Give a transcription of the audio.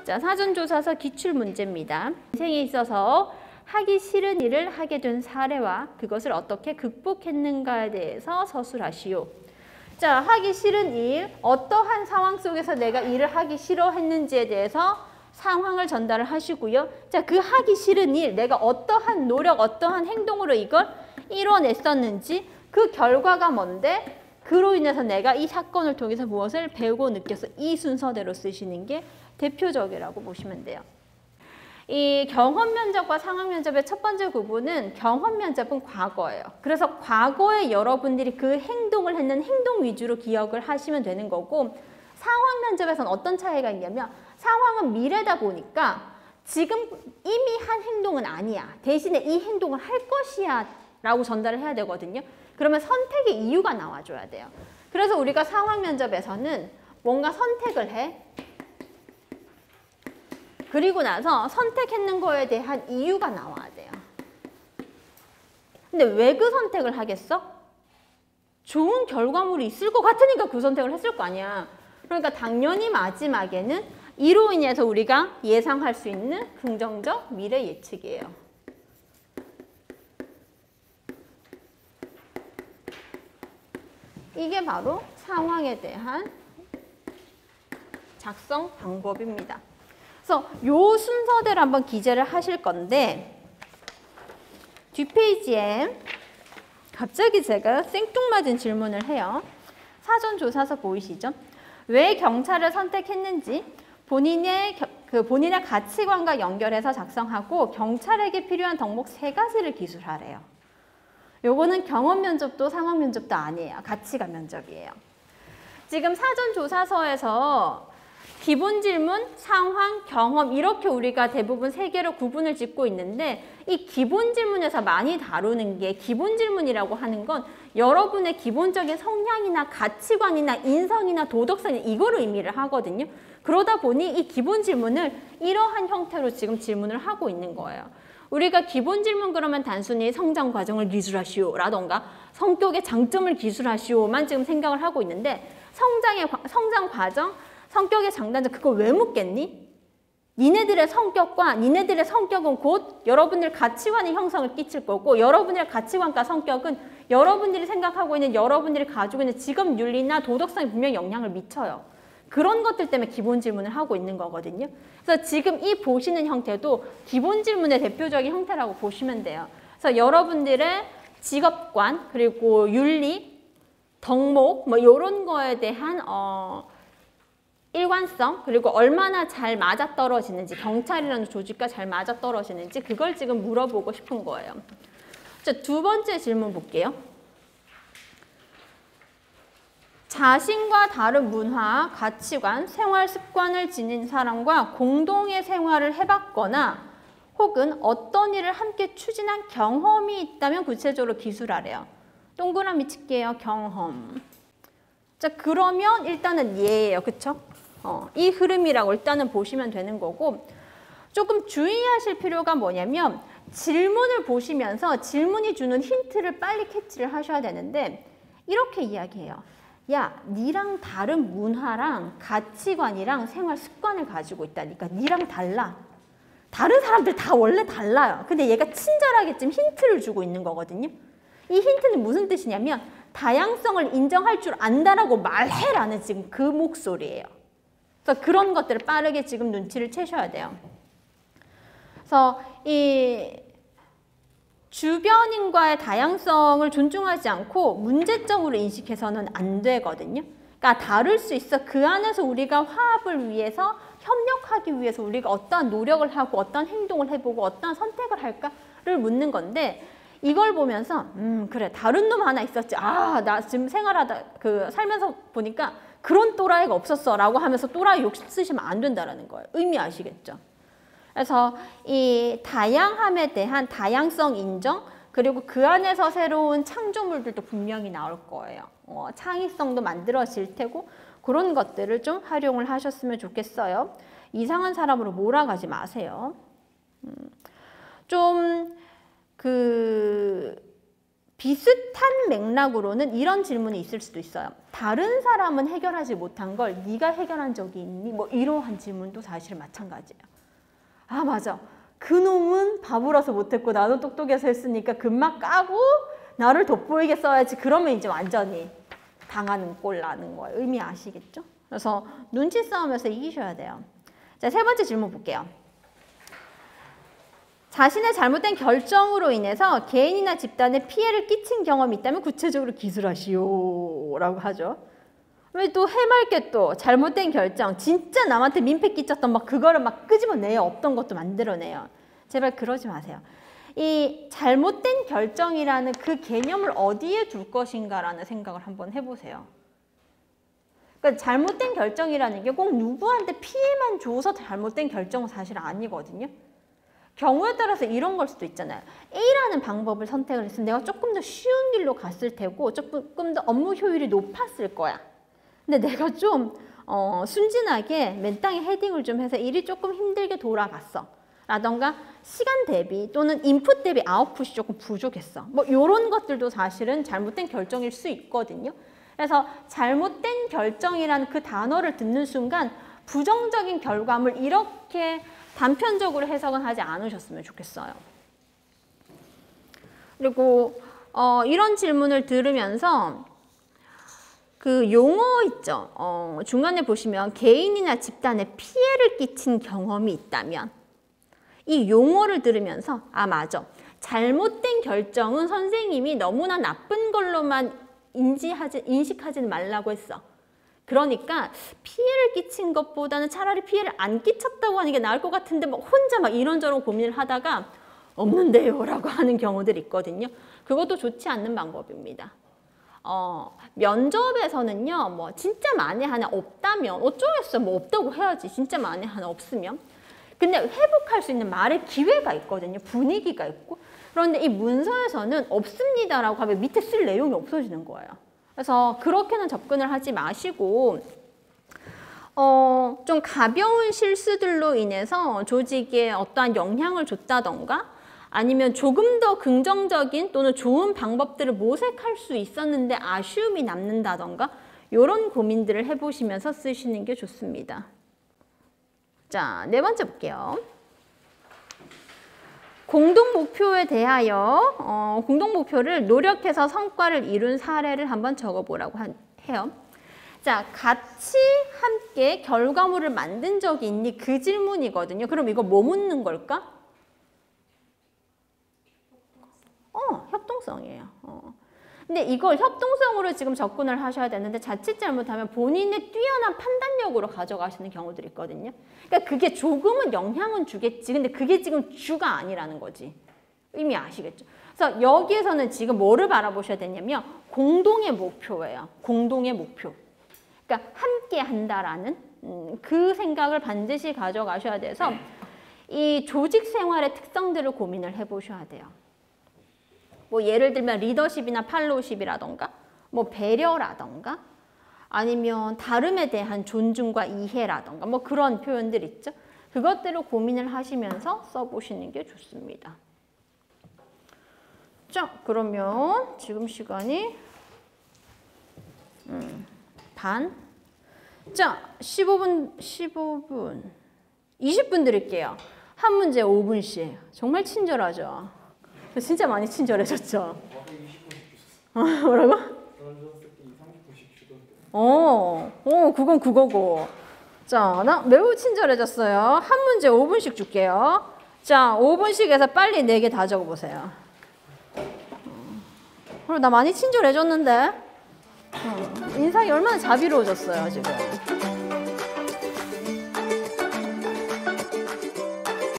자, 사전조사서 기출문제입니다. 인생에 있어서 하기 싫은 일을 하게 된 사례와 그것을 어떻게 극복했는가에 대해서 서술하시오. 자, 하기 싫은 일, 어떠한 상황 속에서 내가 일을 하기 싫어했는지에 대해서 상황을 전달을 하시고요. 자, 그 하기 싫은 일, 내가 어떠한 노력, 어떠한 행동으로 이걸 이뤄냈었는지, 그 결과가 뭔데, 그로 인해서 내가 이 사건을 통해서 무엇을 배우고 느껴서 이 순서대로 쓰시는 게 대표적이라고 보시면 돼요. 이 경험 면접과 상황 면접의 첫 번째 구분은 경험 면접은 과거예요. 그래서 과거에 여러분들이 그 행동을 했는 행동 위주로 기억을 하시면 되는 거고, 상황 면접에서는 어떤 차이가 있냐면 상황은 미래다 보니까 지금 이미 한 행동은 아니야. 대신에 이 행동을 할 것이야 라고 전달을 해야 되거든요. 그러면 선택의 이유가 나와줘야 돼요. 그래서 우리가 상황 면접에서는 뭔가 선택을 해. 그리고 나서 선택했는 거에 대한 이유가 나와야 돼요. 근데 왜 그 선택을 하겠어? 좋은 결과물이 있을 것 같으니까 그 선택을 했을 거 아니야. 그러니까 당연히 마지막에는 이로 인해서 우리가 예상할 수 있는 긍정적 미래 예측이에요. 이게 바로 상황에 대한 작성 방법입니다. 그래서 요 순서대로 한번 기재를 하실 건데, 뒷페이지에 갑자기 제가 생뚱맞은 질문을 해요. 사전조사서 보이시죠? 왜 경찰을 선택했는지 본인의 가치관과 연결해서 작성하고 경찰에게 필요한 덕목 3가지를 기술하래요. 요거는 경험 면접도 상황 면접도 아니에요. 가치관 면접이에요. 지금 사전조사서에서 기본 질문, 상황, 경험 이렇게 우리가 대부분 3개로 구분을 짓고 있는데, 이 기본 질문에서 많이 다루는 게, 기본 질문이라고 하는 건 여러분의 기본적인 성향이나 가치관이나 인성이나 도덕성이나 이거를 의미를 하거든요. 그러다 보니 이 기본 질문을 이러한 형태로 지금 질문을 하고 있는 거예요. 우리가 기본 질문 그러면 단순히 성장 과정을 기술하시오 라던가 성격의 장점을 기술하시오만 지금 생각을 하고 있는데, 성장 과정, 성격의 장단점 그걸 왜 묻겠니? 니네들의 성격과 니네들의 성격은 곧 여러분들 가치관의 형성을 끼칠 거고, 여러분들의 가치관과 성격은 여러분들이 생각하고 있는, 여러분들이 가지고 있는 직업 윤리나 도덕성에 분명히 영향을 미쳐요. 그런 것들 때문에 기본 질문을 하고 있는 거거든요. 그래서 지금 이 보시는 형태도 기본 질문의 대표적인 형태라고 보시면 돼요. 그래서 여러분들의 직업관, 그리고 윤리, 덕목 뭐 이런 거에 대한 일관성, 그리고 얼마나 잘 맞아떨어지는지, 경찰이라는 조직과 잘 맞아떨어지는지 그걸 지금 물어보고 싶은 거예요. 자, 2번째 질문 볼게요. 자신과 다른 문화, 가치관, 생활 습관을 지닌 사람과 공동의 생활을 해봤거나 혹은 어떤 일을 함께 추진한 경험이 있다면 구체적으로 기술하래요. 동그라미 칠게요. 경험. 자, 그러면 일단은 예예요. 그쵸? 이 흐름이라고 일단은 보시면 되는 거고, 조금 주의하실 필요가 뭐냐면 질문을 보시면서 질문이 주는 힌트를 빨리 캐치를 하셔야 되는데, 이렇게 이야기해요. 야, 니랑 다른 문화랑 가치관이랑 생활 습관을 가지고 있다니까. 니랑 달라. 다른 사람들 다 원래 달라요. 근데 얘가 친절하게 지금 힌트를 주고 있는 거거든요. 이 힌트는 무슨 뜻이냐면 다양성을 인정할 줄 안다라고 말해라는 지금 그 목소리예요. 그래서 그런 것들을 빠르게 지금 눈치를 채셔야 돼요. 그래서 이 주변인과의 다양성을 존중하지 않고 문제점으로 인식해서는 안 되거든요. 그러니까 다를 수 있어. 그 안에서 우리가 화합을 위해서, 협력하기 위해서 우리가 어떠한 노력을 하고 어떠한 행동을 해보고 어떠한 선택을 할까를 묻는 건데, 이걸 보면서 그래, 다른 놈 하나 있었지. 아, 나 지금 생활하다 살면서 보니까 그런 또라이가 없었어 라고 하면서 또라이 욕 쓰시면 안 된다는 거예요. 의미 아시겠죠? 그래서 이 다양함에 대한 다양성 인정, 그리고 그 안에서 새로운 창조물들도 분명히 나올 거예요. 창의성도 만들어질 테고, 그런 것들을 좀 활용을 하셨으면 좋겠어요. 이상한 사람으로 몰아가지 마세요. 좀 비슷한 맥락으로는 이런 질문이 있을 수도 있어요. 다른 사람은 해결하지 못한 걸 네가 해결한 적이 있니? 뭐 이러한 질문도 사실 마찬가지예요. 아 맞아. 그놈은 바보라서 못했고 나도 똑똑해서 했으니까 금막 까고 나를 돋보이게 써야지. 그러면 이제 완전히 당하는 꼴 나는 거예요. 의미 아시겠죠? 그래서 눈치 싸움에서 이기셔야 돼요. 자, 세 번째 질문 볼게요. 자신의 잘못된 결정으로 인해서 개인이나 집단에 피해를 끼친 경험이 있다면 구체적으로 기술하시오 라고 하죠. 왜 또 해맑게 또 잘못된 결정, 진짜 남한테 민폐 끼쳤던 막 그거를 막 끄집어내요. 없던 것도 만들어내요. 제발 그러지 마세요. 이 잘못된 결정이라는 그 개념을 어디에 둘 것인가라는 생각을 한번 해보세요. 그러니까 잘못된 결정이라는 게 꼭 누구한테 피해만 줘서 잘못된 결정은 사실 아니거든요. 경우에 따라서 이런 걸 수도 있잖아요. A라는 방법을 선택을 했으면 내가 조금 더 쉬운 길로 갔을 테고 조금 더 업무 효율이 높았을 거야. 근데 내가 좀 순진하게 맨 땅에 헤딩을 좀 해서 일이 조금 힘들게 돌아갔어. 라던가 시간 대비 또는 인풋 대비 아웃풋이 조금 부족했어. 뭐 이런 것들도 사실은 잘못된 결정일 수 있거든요. 그래서 잘못된 결정이라는 그 단어를 듣는 순간 부정적인 결과물 이렇게 단편적으로 해석은 하지 않으셨으면 좋겠어요. 그리고 이런 질문을 들으면서 그 용어 있죠. 중간에 보시면 개인이나 집단에 피해를 끼친 경험이 있다면 이 용어를 들으면서 아 맞아. 잘못된 결정은 선생님이 너무나 나쁜 걸로만 인식하지는 말라고 했어. 그러니까 피해를 끼친 것보다는 차라리 피해를 안 끼쳤다고 하는 게 나을 것 같은데 막 혼자 막 이런저런 고민을 하다가 없는데요 라고 하는 경우들이 있거든요. 그것도 좋지 않는 방법입니다. 면접에서는요, 뭐 진짜 만에 하나 없다면 어쩌겠어. 뭐 없다고 해야지. 진짜 만에 하나 없으면. 근데 회복할 수 있는 말의 기회가 있거든요. 분위기가 있고. 그런데 이 문서에서는 없습니다라고 하면 밑에 쓸 내용이 없어지는 거예요. 그래서 그렇게는 접근을 하지 마시고 좀 가벼운 실수들로 인해서 조직에 어떠한 영향을 줬다던가 아니면 조금 더 긍정적인 또는 좋은 방법들을 모색할 수 있었는데 아쉬움이 남는다던가 이런 고민들을 해보시면서 쓰시는 게 좋습니다. 자, 네 번째 볼게요. 공동 목표에 대하여 공동 목표를 노력해서 성과를 이룬 사례를 한번 적어보라고 해요. 자, 같이 함께 결과물을 만든 적이 있니? 그 질문이거든요. 그럼 이거 뭐 묻는 걸까? 협동성이에요. 근데 이걸 협동성으로 지금 접근을 하셔야 되는데 자칫 잘못하면 본인의 뛰어난 판단력으로 가져가시는 경우들이 있거든요. 그러니까 그게 조금은 영향은 주겠지. 근데 그게 지금 주가 아니라는 거지. 의미 아시겠죠? 그래서 여기에서는 지금 뭐를 바라보셔야 되냐면 공동의 목표예요. 공동의 목표. 그러니까 함께 한다라는 그 생각을 반드시 가져가셔야 돼서 이 조직 생활의 특성들을 고민을 해보셔야 돼요. 뭐 예를 들면 리더십이나 팔로우십이라던가 뭐 배려라던가 아니면 다름에 대한 존중과 이해라던가 뭐 그런 표현들 있죠. 그것들을 고민을 하시면서 써보시는 게 좋습니다. 자, 그러면 지금 시간이 반. 자, 15분, 20분 드릴게요. 한 문제 5분씩. 정말 친절하죠? 진짜 많이 친절해졌죠? 뭐라고? 그건 그거고. 자, 나 매우 친절해졌어요. 한 문제 5분씩 줄게요. 자, 5분씩 해서 빨리 4개 다 적어보세요. 그리고 나 많이 친절해졌는데? 인상이 얼마나 자비로워졌어요, 지금.